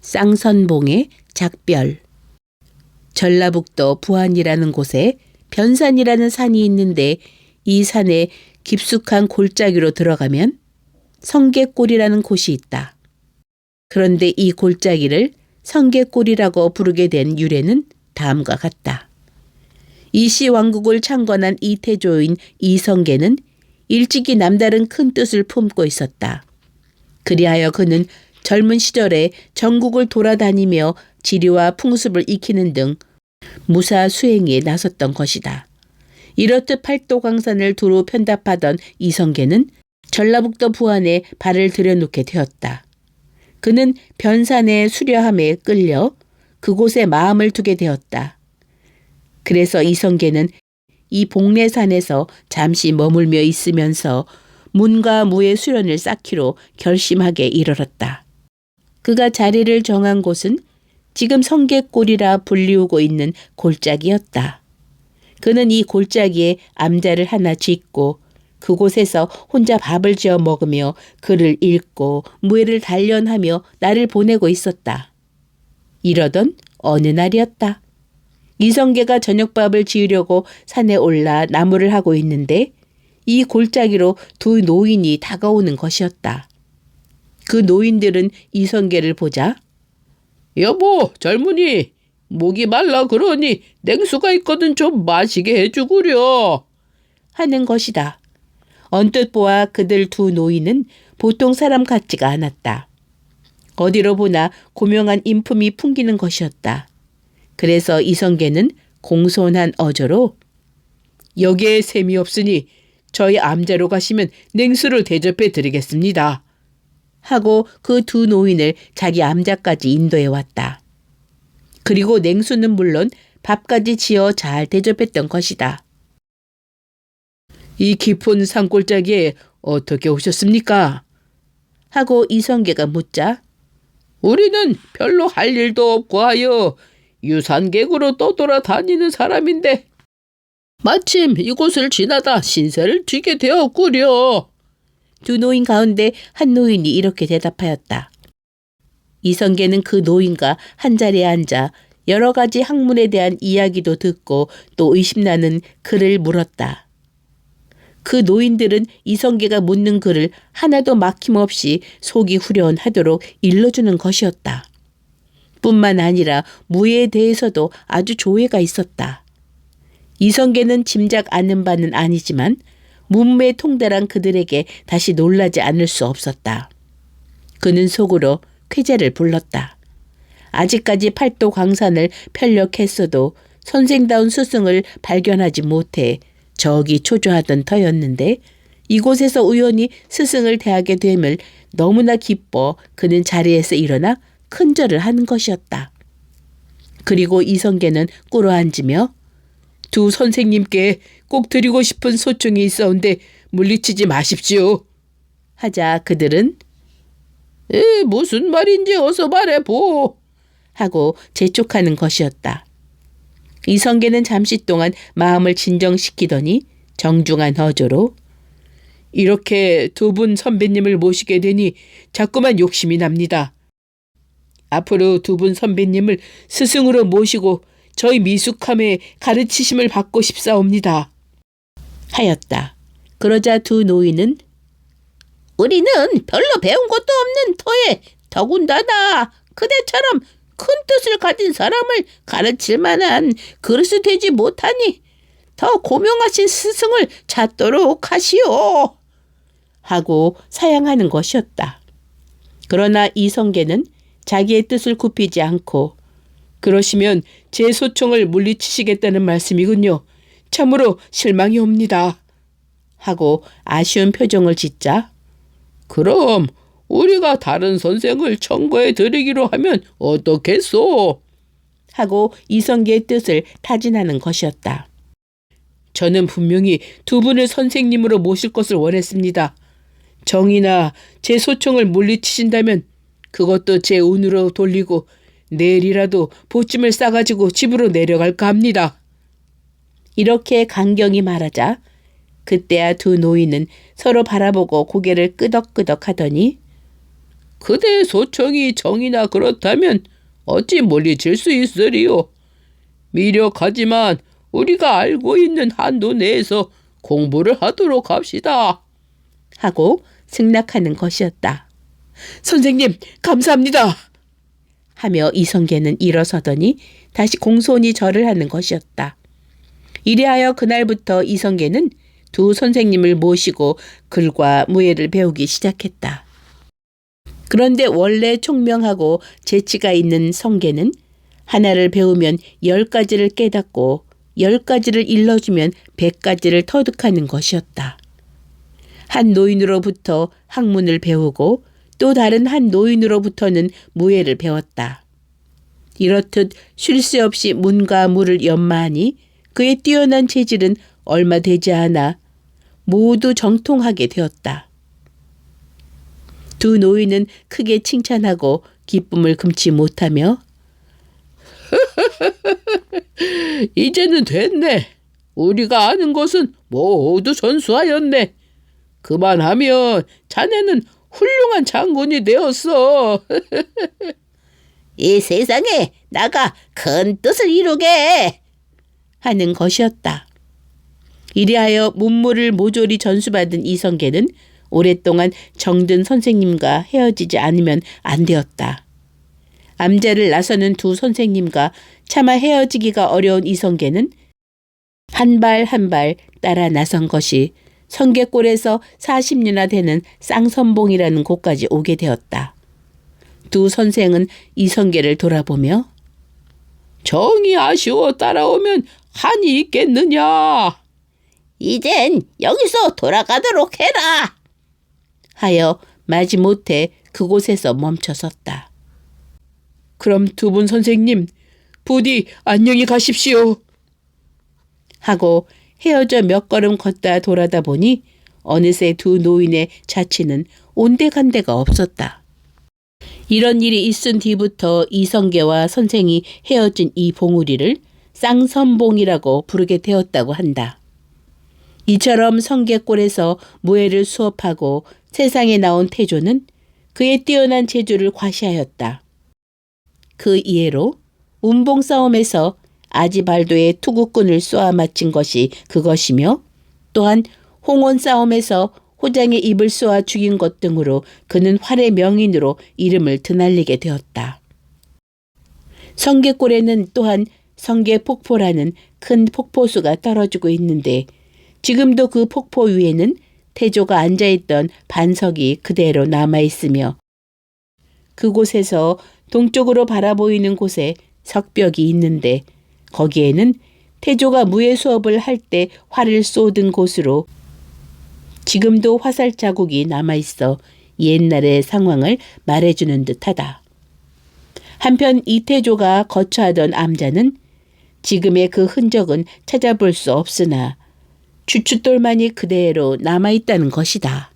쌍선봉의 작별. 전라북도 부안이라는 곳에 변산이라는 산이 있는데 이 산에 깊숙한 골짜기로 들어가면 성계골이라는 곳이 있다. 그런데 이 골짜기를 성계골이라고 부르게 된 유래는 다음과 같다. 이시왕국을 창건한 이태조인 이성계는 일찍이 남다른 큰 뜻을 품고 있었다. 그리하여 그는 젊은 시절에 전국을 돌아다니며 지리와 풍습을 익히는 등 무사 수행에 나섰던 것이다. 이렇듯 팔도강산을 두루 편답하던 이성계는 전라북도 부안에 발을 들여놓게 되었다. 그는 변산의 수려함에 끌려 그곳에 마음을 두게 되었다. 그래서 이성계는 이 복례산에서 잠시 머물며 있으면서 문과 무의 수련을 쌓기로 결심하게 이르렀다. 그가 자리를 정한 곳은 지금 성계골이라 불리우고 있는 골짜기였다. 그는 이 골짜기에 암자를 하나 짓고 그곳에서 혼자 밥을 지어 먹으며 글을 읽고 무예를 단련하며 날을 보내고 있었다. 이러던 어느 날이었다. 이성계가 저녁밥을 지으려고 산에 올라 나무를 하고 있는데 이 골짜기로 두 노인이 다가오는 것이었다. 그 노인들은 이성계를 보자 여보, 젊은이, 목이 말라 그러니 냉수가 있거든 좀 마시게 해주구려 하는 것이다. 언뜻 보아 그들 두 노인은 보통 사람 같지가 않았다. 어디로 보나 고명한 인품이 풍기는 것이었다. 그래서 이성계는 공손한 어조로 여기에 셈이 없으니 저희 암자로 가시면 냉수를 대접해 드리겠습니다. 하고 그 두 노인을 자기 암자까지 인도해 왔다. 그리고 냉수는 물론 밥까지 지어 잘 대접했던 것이다. 이 깊은 산골짜기에 어떻게 오셨습니까? 하고 이성계가 묻자 우리는 별로 할 일도 없고 하여 유산객으로 떠돌아다니는 사람인데 마침 이곳을 지나다 신세를 지게 되었구려. 두 노인 가운데 한 노인이 이렇게 대답하였다. 이성계는 그 노인과 한자리에 앉아 여러 가지 학문에 대한 이야기도 듣고 또 의심나는 글을 물었다. 그 노인들은 이성계가 묻는 글을 하나도 막힘없이 속이 후련하도록 일러주는 것이었다. 뿐만 아니라 무예에 대해서도 아주 조예가 있었다. 이성계는 짐작 않는 바는 아니지만 문매 통달한 그들에게 다시 놀라지 않을 수 없었다. 그는 속으로 쾌재를 불렀다. 아직까지 팔도광산을 편력했어도 선생다운 스승을 발견하지 못해 저기 초조하던 터였는데 이곳에서 우연히 스승을 대하게 됨을 너무나 기뻐 그는 자리에서 일어나 큰절을 하는 것이었다. 그리고 이성계는 꿇어앉으며 두 선생님께 꼭 드리고 싶은 소총이 있어온데 물리치지 마십시오. 하자 그들은 무슨 말인지 어서 말해보. 하고 재촉하는 것이었다. 이성계는 잠시 동안 마음을 진정시키더니 정중한 어조로 이렇게 두 분 선배님을 모시게 되니 자꾸만 욕심이 납니다. 앞으로 두 분 선배님을 스승으로 모시고 저희 미숙함에 가르치심을 받고 싶사옵니다. 하였다. 그러자 두 노인은 우리는 별로 배운 것도 없는 터에 더군다나 그대처럼 큰 뜻을 가진 사람을 가르칠 만한 그릇이 되지 못하니 더 고명하신 스승을 찾도록 하시오. 하고 사양하는 것이었다. 그러나 이성계는 자기의 뜻을 굽히지 않고 그러시면 제 소총을 물리치시겠다는 말씀이군요. 참으로 실망이 옵니다. 하고 아쉬운 표정을 짓자 그럼 우리가 다른 선생을 청구해 드리기로 하면 어떻겠소? 하고 이성계의 뜻을 타진하는 것이었다. 저는 분명히 두 분을 선생님으로 모실 것을 원했습니다. 정이나 제 소총을 물리치신다면 그것도 제 운으로 돌리고 내일이라도 보찜을 싸가지고 집으로 내려갈까 합니다. 이렇게 강경이 말하자 그때야 두 노인은 서로 바라보고 고개를 끄덕끄덕 하더니 그대의 소청이 정이나 그렇다면 어찌 물리칠 수 있으리요. 미력하지만 우리가 알고 있는 한도 내에서 공부를 하도록 합시다. 하고 승낙하는 것이었다. 선생님, 감사합니다. 하며 이성계는 일어서더니 다시 공손히 절을 하는 것이었다. 이리하여 그날부터 이성계는 두 선생님을 모시고 글과 무예를 배우기 시작했다. 그런데 원래 총명하고 재치가 있는 성계는 하나를 배우면 10가지를 깨닫고 10가지를 일러주면 100가지를 터득하는 것이었다. 한 노인으로부터 학문을 배우고 또 다른 한 노인으로부터는 무예를 배웠다. 이렇듯 쉴 새 없이 문과 무를 연마하니 그의 뛰어난 체질은 얼마 되지 않아 모두 정통하게 되었다. 두 노인은 크게 칭찬하고 기쁨을 금치 못하며 이제는 됐네. 우리가 아는 것은 모두 전수하였네. 그만하면 자네는 훌륭한 장군이 되었어. 이 세상에 나가 큰 뜻을 이루게 하는 것이었다. 이리하여 문무를 모조리 전수받은 이성계는 오랫동안 정든 선생님과 헤어지지 않으면 안 되었다. 암자를 나서는 두 선생님과 차마 헤어지기가 어려운 이성계는 한 발 한 발 따라 나선 것이 성계골에서 40리나 되는 쌍선봉이라는 곳까지 오게 되었다. 두 선생은 이성계를 돌아보며 정이 아쉬워 따라오면 한이 있겠느냐. 이젠 여기서 돌아가도록 해라 하여 마지못해 그곳에서 멈춰섰다. 그럼 두 분 선생님, 부디 안녕히 가십시오. 하고 헤어져 몇 걸음 걷다 돌아다 보니 어느새 두 노인의 자취는 온데간데가 없었다. 이런 일이 있은 뒤부터 이성계와 선생이 헤어진 이 봉우리를 쌍선봉이라고 부르게 되었다고 한다. 이처럼 성계골에서 무예를 수업하고 세상에 나온 태조는 그의 뛰어난 재주를 과시하였다. 그 이해로 운봉 싸움에서 아지발도의 투구꾼을 쏘아 맞힌 것이 그것이며 또한 홍원 싸움에서 호장의 입을 쏘아 죽인 것 등으로 그는 활의 명인으로 이름을 드날리게 되었다. 성계골에는 또한 성계폭포라는 큰 폭포수가 떨어지고 있는데 지금도 그 폭포 위에는 태조가 앉아있던 반석이 그대로 남아있으며 그곳에서 동쪽으로 바라보이는 곳에 석벽이 있는데 거기에는 태조가 무예 수업을 할 때 활을 쏘든 곳으로 지금도 화살 자국이 남아있어 옛날의 상황을 말해주는 듯하다. 한편 이태조가 거처하던 암자는 지금의 그 흔적은 찾아볼 수 없으나 주춧돌만이 그대로 남아있다는 것이다.